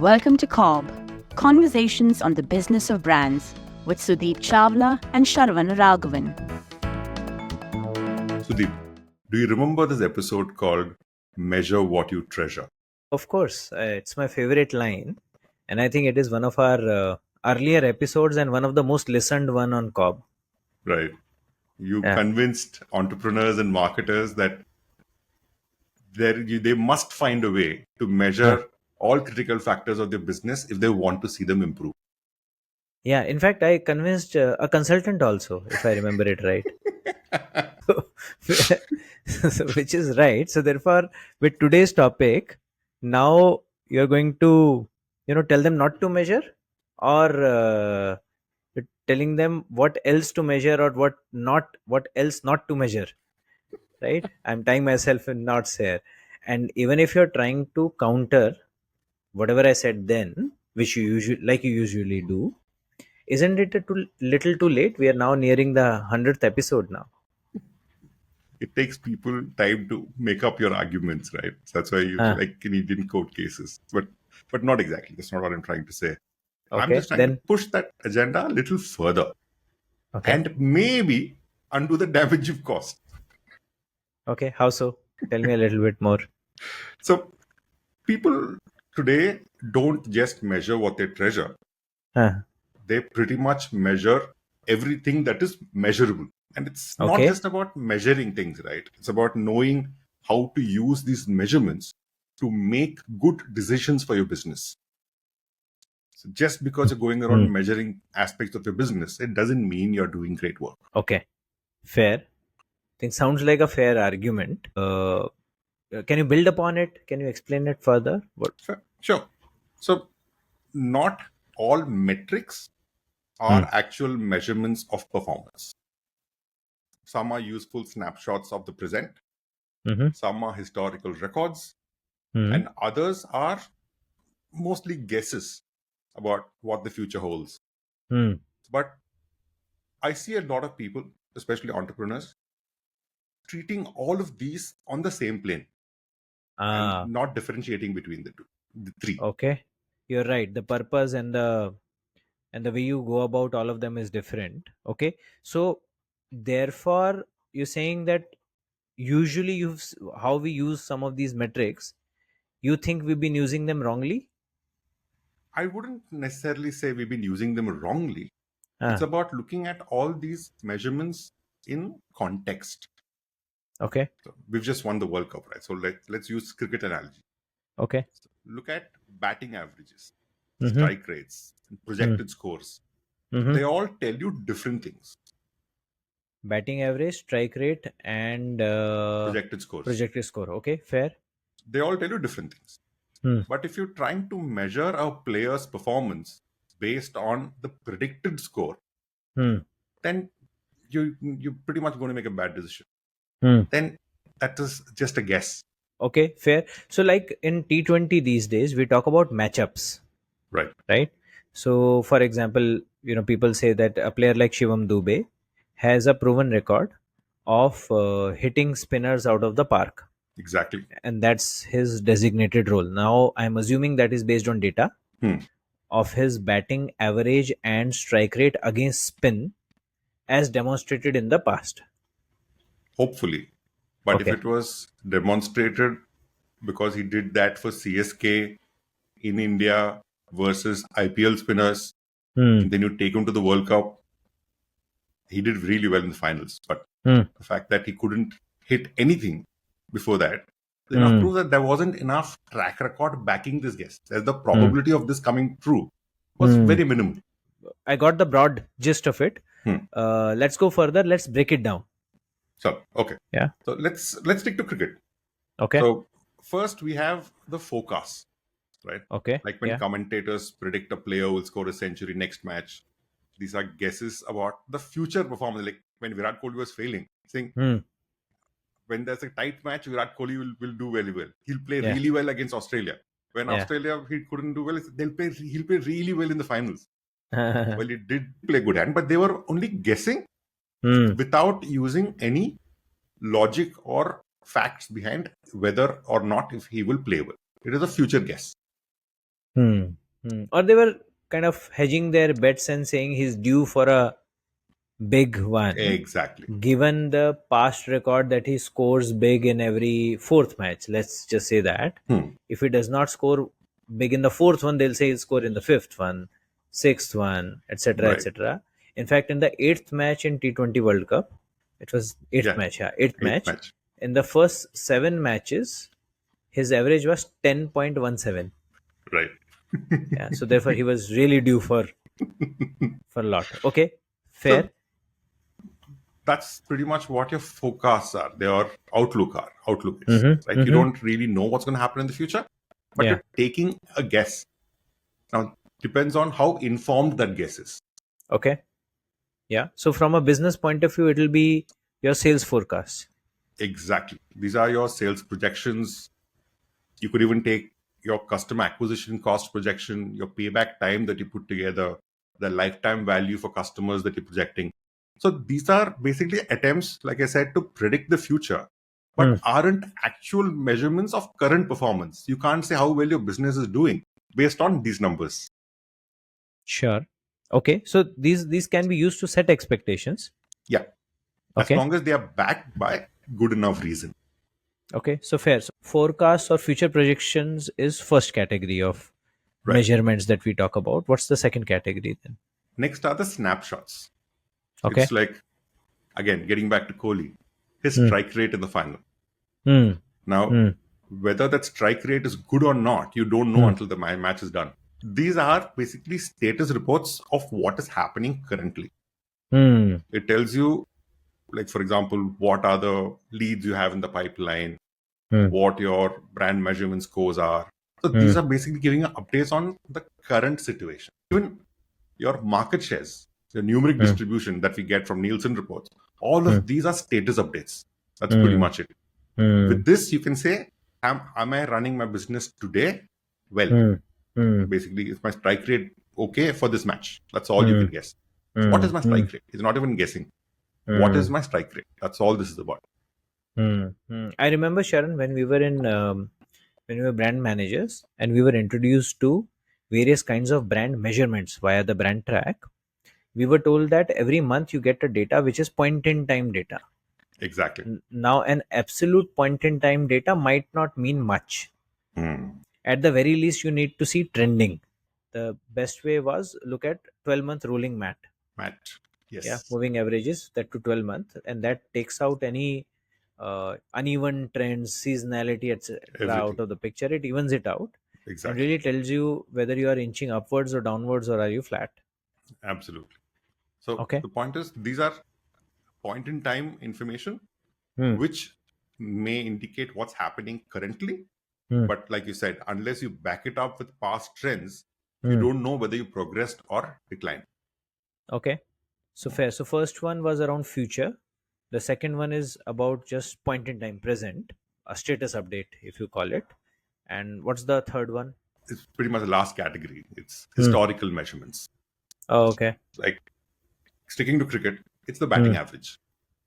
Welcome to CoBB, Conversations on the Business of Brands with Sudeep Chawla and Sharan Raghavan. Sudeep, do you remember this episode called Measure What You Treasure? Of course, it's my favorite line, and I think it is one of our earlier episodes and one of the most listened one on CoBB. Right. You Yeah. convinced entrepreneurs and marketers that they must find a way to measure all critical factors of their business if they want to see them improve. Yeah, in fact, I convinced a consultant also, if I remember it right. Which is right. So therefore, with today's topic, now you're going to, tell them not to measure, or telling them what else to measure or what else not to measure. Right? I'm tying myself in knots here. And even if you're trying to counter whatever I said then, which you usually do, isn't it a little too late? We are now nearing the 100th episode now. It takes people time to make up your arguments, right? So that's why you like Canadian court cases. But not exactly. That's not what I'm trying to say. Okay, I'm just trying to push that agenda a little further. Okay. And maybe undo the damage you've caused. Okay, how so? Tell me a little bit more. So people today don't just measure what they treasure. They pretty much measure everything that is measurable. And it's not just about measuring things, right? It's about knowing how to use these measurements to make good decisions for your business. So just because you're going around measuring aspects of your business, it doesn't mean you're doing great work. Okay, fair. I think sounds like a fair argument. Can you build upon it? Can you explain it further? Sure. So not all metrics are actual measurements of performance. Some are useful snapshots of the present. Some are historical records. And others are mostly guesses about what the future holds. But I see a lot of people, especially entrepreneurs, treating all of these on the same plane and not differentiating between the three. Okay, you're right. The purpose and the way you go about all of them is different. Okay, so therefore you're saying that usually how we use some of these metrics, you think we've been using them wrongly? I wouldn't necessarily say we've been using them wrongly. It's about looking at all these measurements in context. Okay. So we've just won the World Cup, right? So let's use cricket analogy. Okay. So look at batting averages, strike rates, projected scores. They all tell you different things. Batting average, strike rate, and projected scores. Projected score. Okay, fair. They all tell you different things. But if you're trying to measure a player's performance based on the predicted score, then you're pretty much going to make a bad decision. Then that is just a guess. Okay, fair. So like in T20 these days, we talk about matchups. Right. So for example, people say that a player like Shivam Dube has a proven record of hitting spinners out of the park. Exactly. And that's his designated role. Now, I'm assuming that is based on data of his batting average and strike rate against spin as demonstrated in the past. Hopefully. But if it was demonstrated because he did that for CSK in India versus IPL spinners, and then you take him to the World Cup, he did really well in the finals. But the fact that he couldn't hit anything before that, proves that there wasn't enough track record backing this guess. The probability of this coming true was very minimal. I got the broad gist of it. Let's go further. Let's break it down. So, okay. Yeah. So let's stick to cricket. Okay. So first we have the forecast, right? Okay. Like when commentators predict a player will score a century next match. These are guesses about the future performance. Like when Virat Kohli was failing, saying when there's a tight match, Virat Kohli will do very well. He'll play really well against Australia. When Australia he couldn't do well, he'll play really well in the finals. Well, he did play good hand, but they were only guessing without using any logic or facts behind whether or not if he will play well. It is a future guess. Hmm. Or they were kind of hedging their bets and saying he's due for a big one, Exactly. given the past record that he scores big in every fourth match. Let's just say that. Hmm. If he does not score big in the fourth one, they'll say he'll score in the fifth one, sixth one, etc., Right. etc. In fact, in the eighth match in T20 World Cup, it was eighth Yeah. match, yeah, eighth Eighth match. match. In the first seven matches, his average was 10.17. Right. Yeah, so therefore he was really due for a lot. Okay, So fair. that's pretty much what your forecasts are. Their outlook is. Mm-hmm, Like you mm-hmm. don't really know what's going to happen in the future, but Yeah. you're taking a guess. Now depends on how informed that guess is. Okay. Yeah. So from a business point of view, it'll be your sales forecast. Exactly. These are your sales projections. You could even take your customer acquisition cost projection, your payback time that you put together, the lifetime value for customers that you're projecting. So these are basically attempts, like I said, to predict the future, Hmm. but aren't actual measurements of current performance. You can't say how well your business is doing based on these numbers. Sure. Okay. So these can be used to set expectations. Yeah, as Okay. long as they are backed by good enough reason. Okay. So fair. So forecasts or future projections is first category of Right. measurements that we talk about. What's the second category then? Next are the snapshots. Okay. It's like, again, getting back to Kohli, his Hmm. strike rate in the final. Hmm. Now, Hmm. whether that strike rate is good or not, you don't know Hmm. until the match is done. These are basically status reports of what is happening currently. Hmm. It tells you, like, for example, what are the leads you have in the pipeline, Hmm. what your brand measurement scores are. So Hmm. these are basically giving you updates on the current situation. Even your market shares, the numeric Hmm. distribution that we get from Nielsen reports, all Hmm. of these are status updates. That's pretty Hmm. much it. Hmm. With this, you can say, am I running my business today? Well, Hmm. Hmm. basically, is my strike rate okay for this match? That's all you Hmm. can guess. What Hmm. is my Hmm. strike rate? It's not even guessing. What Hmm. is my strike rate? That's all this is about. I remember, Sharon, when we were when we were brand managers and we were introduced to various kinds of brand measurements via the brand track. We were told that every month you get a data which is point in time data. Exactly. Now, an absolute point in time data might not mean much. Hmm. At the very least, you need to see trending. The best way was look at 12-month rolling MAT. Matt. Yeah, Yes. moving averages, that to 12 month, and that takes out any uneven trends, seasonality, etc. out Everything. of the picture. It evens it out and Exactly. really tells you whether you are inching upwards or downwards, or are you flat. Absolutely. So Okay. the point is, these are point in time information, Hmm. which may indicate what's happening currently. Hmm. But like you said, unless you back it up with past trends, you Hmm. don't know whether you progressed or declined. Okay. So fair. So first one was around future. The second one is about just point in time present, a status update, if you call it. And what's the third one? It's pretty much the last category. It's Hmm. historical measurements. Oh, okay. Like sticking to cricket, it's the Hmm. batting average.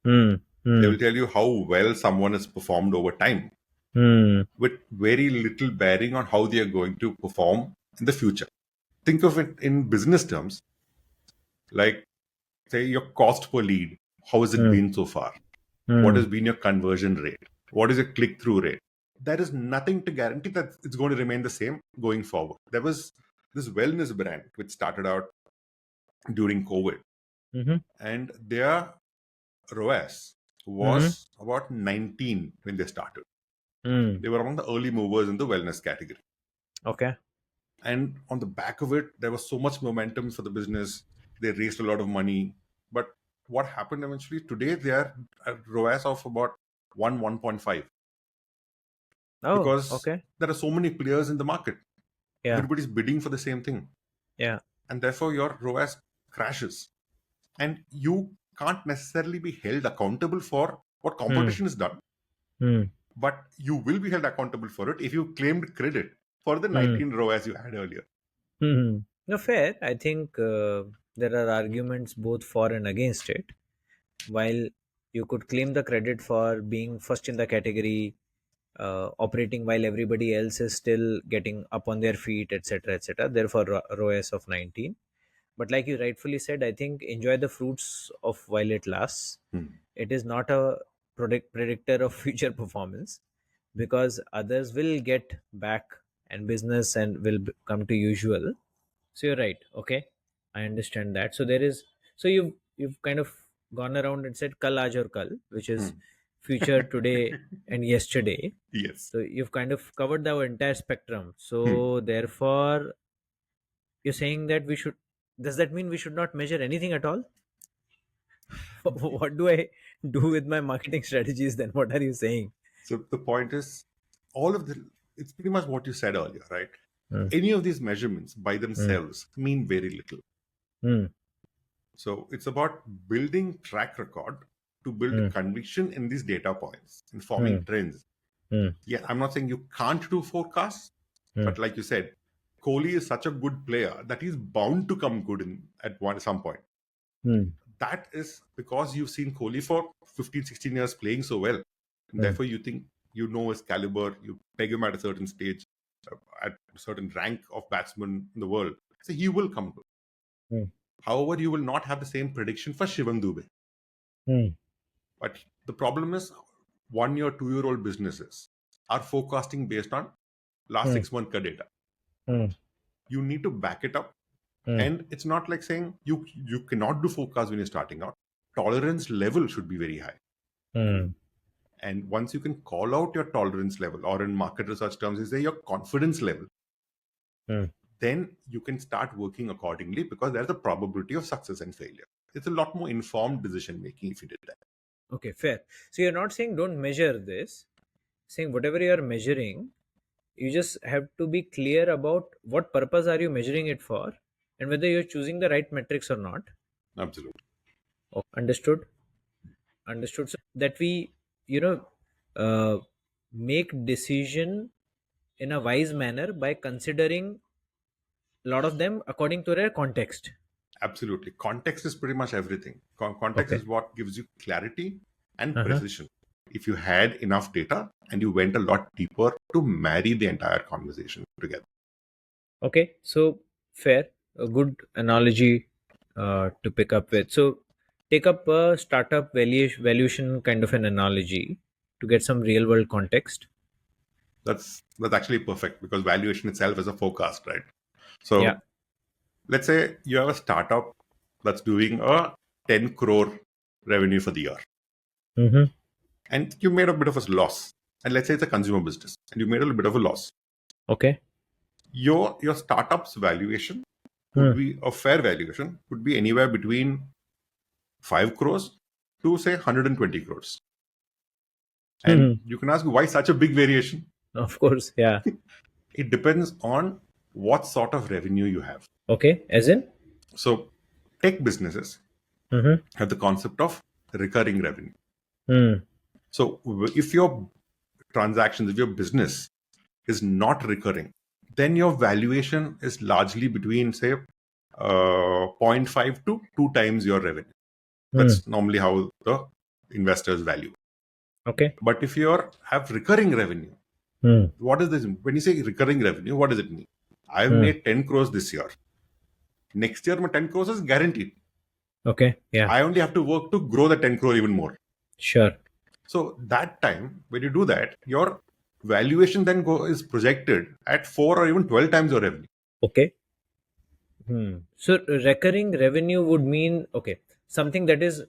Hmm. They Hmm. will tell you how well someone has performed over time, Hmm. with very little bearing on how they are going to perform in the future. Think of it in business terms, like say your cost per lead. How has it Hmm. been so far? What Hmm. has been your conversion rate? What is your click through rate? There is nothing to guarantee that it's going to remain the same going forward. There was this wellness brand which started out during COVID, Mm-hmm. and their ROAS Mm-hmm. was about 19 when they started. Hmm. They were among the early movers in the wellness category. Okay. And on the back of it, there was so much momentum for the business. They raised a lot of money. But what happened eventually? Today, they are at ROAS of about 1.5, Oh, because okay. there are so many players in the market. Yeah. Everybody's bidding for the same thing. Yeah. And therefore, your ROAS crashes. And you can't necessarily be held accountable for what Hmm. competition has done, Hmm. but you will be held accountable for it if you claimed credit for the Hmm. 19 ROAS you had earlier. Hmm. No, fair. I think there are arguments both for and against it. While you could claim the credit for being first in the category, operating while everybody else is still getting up on their feet, etc., etc. Therefore, ROAS of 19. But like you rightfully said, I think enjoy the fruits of while it lasts. Hmm. It is not a predictor of future performance, because others will get back and business and will come to usual. So you're right. Okay, I understand that. So there is, so you've kind of gone around and said kal aaj aur kal, which is Hmm. future, today, and yesterday. Yes. So you've kind of covered the entire spectrum. Hmm. So therefore, you're saying that we should. Does that mean we should not measure anything at all? What do I do with my marketing strategies then? What are you saying? So the point is, all of the it's pretty much what you said earlier, right? Mm, Any of these measurements by mm, themselves mean very little. mm, So it's about building track record to build mm, conviction in these data points and forming mm, trends. mm, Yeah, I'm not saying you can't do forecasts, mm, but like you said, Kohli is such a good player that he's bound to come good in at some point. mm, That is because you've seen Kohli for 15, 16 years playing so well. And mm, therefore, you think you know his caliber, you peg him at a certain stage, at a certain rank of batsman in the world. So he will come good. mm, However, you will not have the same prediction for Shivam Dubey. mm, But the problem is 1 year, 2 year old businesses are forecasting based on last mm, 6 month ka data. mm, You need to back it up. mm, And it's not like saying you cannot do forecast when you're starting out. Tolerance level should be very high. mm, And once you can call out your tolerance level, or in market research terms, is say your confidence level, mm. then you can start working accordingly, because there's a probability of success and failure. It's a lot more informed decision making if you did that. Okay, fair. So you're not saying don't measure this, saying whatever you are measuring, you just have to be clear about what purpose are you measuring it for, and whether you're choosing the right metrics or not. Absolutely. Oh, understood. Understood. So that we, you know, uh, make decision in a wise manner by considering a lot of them according to their context. Absolutely. Context is pretty much everything. Context Okay. is what gives you clarity and Uh-huh. precision. If you had enough data and you went a lot deeper to marry the entire conversation together. Okay. So fair. A good analogy to pick up with. So take up a startup valuation kind of an analogy to get some real world context. That's actually perfect, because valuation itself is a forecast, right? Yeah. So let's say you have a startup that's doing a 10 crore revenue for the year, Mm-hmm. and you made a bit of a loss. And let's say it's a consumer business and you made a little bit of a loss. Okay. Your startup's valuation would Hmm. be a fair valuation, would be anywhere between 5 crores to say 120 crores. And Mhm. you can ask why such a big variation. Of course. Yeah. It depends on what sort of revenue you have. Okay. As in? So tech businesses Mm-hmm. have the concept of recurring revenue. Mm. So if your transactions, if your business is not recurring, then your valuation is largely between, say, 0.5 to 2 times your revenue. Mm. That's normally how the investors value. Okay. But if you have recurring revenue, Mm. what is this? When you say recurring revenue, what does it mean? I've Mm. made 10 crores this year. Next year, my 10 crores is guaranteed. Okay. Yeah. I only have to work to grow the 10 crore even more. Sure. So that time, when you do that, your valuation then is projected at 4 or even 12 times your revenue. Okay. So recurring revenue would mean, okay, something that is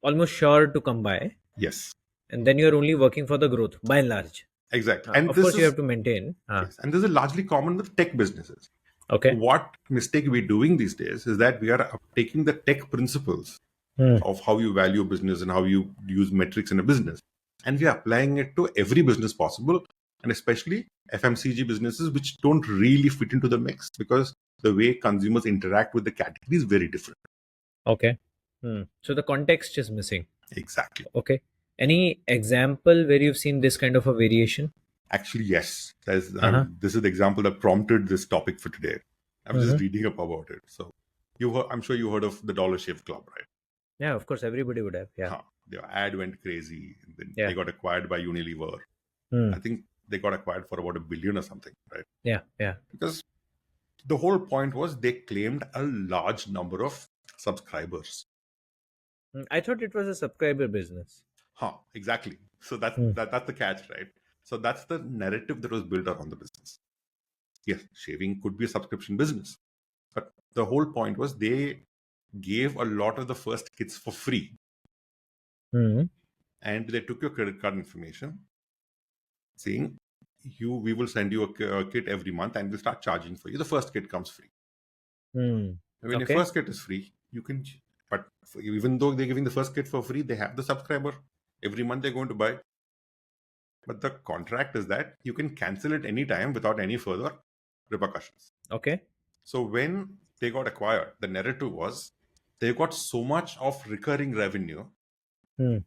almost sure to come by, Yes, and then you're only working for the growth by and large. exactly. And Of this course, you is have to maintain. yes, and this is largely common with tech businesses. Okay. What mistake we're doing these days is that we are taking the tech principles Hmm. of how you value business and how you use metrics in a business, and we are applying it to every business possible, and especially FMCG businesses, which don't really fit into the mix, because the way consumers interact with the category is very different. Okay. So the context is missing. Exactly. Okay. Any example where you've seen this kind of a variation? Actually, yes. Uh-huh. This is the example that prompted this topic for today. I was just Mhm. reading up about it. So, I'm sure you heard of the Dollar Shave Club, right? Yeah, of course, everybody would have. Yeah. Their ad went crazy. And then Yeah. they got acquired by Unilever. Hmm. I think they got acquired for about $1 billion or something, right? Yeah. Because the whole point was they claimed a large number of subscribers. I thought it was a subscriber business. Exactly. So that's the catch, right? So that's the narrative that was built around the business. Yes, shaving could be a subscription business, but the whole point was they gave a lot of the first kits for free, and they took your credit card information, saying we will send you a kit every month, and we'll start charging for you. The first kit comes free. When your first kit is free, you can. But even though they're giving the first kit for free, they have the subscriber. Every month they're going to buy. But the contract is that you can cancel it anytime without any further repercussions. Okay. So when they got acquired, the narrative was they got so much of recurring revenue. And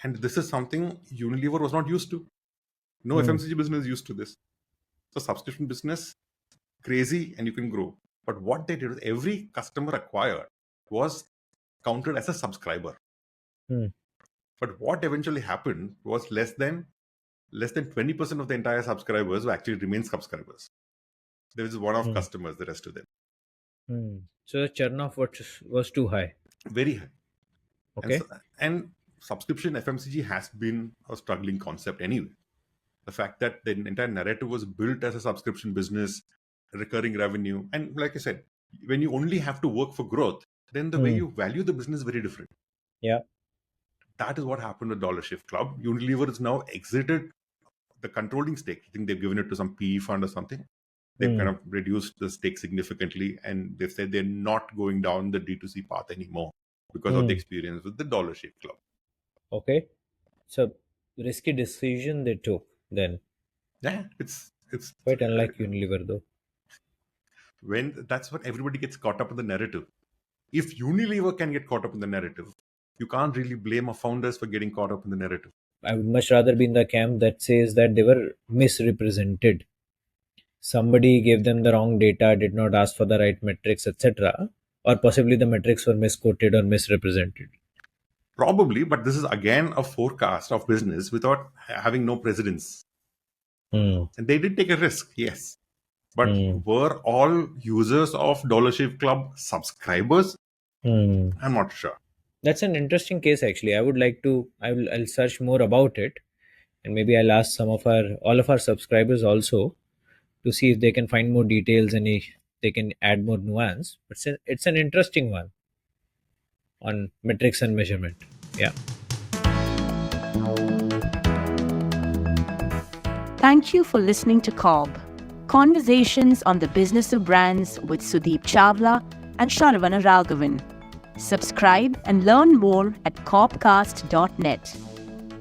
this is something Unilever was not used to. No FMCG business is used to this. So subscription business, crazy, and you can grow. But what they did was every customer acquired was counted as a subscriber. But what eventually happened was less than 20% of the entire subscribers who actually remain subscribers. There was one-off customers, the rest of them. So the churn off was too high. Very high. Okay. And subscription FMCG has been a struggling concept anyway. The fact that the entire narrative was built as a subscription business, recurring revenue. And like I said, when you only have to work for growth, then the way you value the business is very different. Yeah. That is what happened with Dollar Shave Club. Unilever has now exited the controlling stake. I think they've given it to some PE fund or something. They've kind of reduced the stake significantly, and they've said they're not going down the D2C path anymore because of the experience with the Dollar Shave Club. Okay. So risky decision they took then. Yeah, it's Quite unlike Unilever though. That's what everybody gets caught up in the narrative. If Unilever can get caught up in the narrative, you can't really blame our founders for getting caught up in the narrative. I would much rather be in the camp that says that they were misrepresented. Somebody gave them the wrong data, did not ask for the right metrics, etc. Or possibly the metrics were misquoted or misrepresented. Probably, but this is again a forecast of business without having no precedence. And they did take a risk, yes. But were all users of Dollar Shave Club subscribers? I'm not sure. That's an interesting case actually. I'll search more about it, and maybe I'll ask all of our subscribers also to see if they can find more details and if they can add more nuance. But it's an interesting one on metrics and measurement. Yeah. Thank you for listening to CoBB, Conversations on the Business of Brands with Sudeep Chawla and Sharan and Sudeep. Subscribe and learn more at cobcast.net.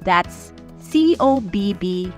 That's CoBBcast.net.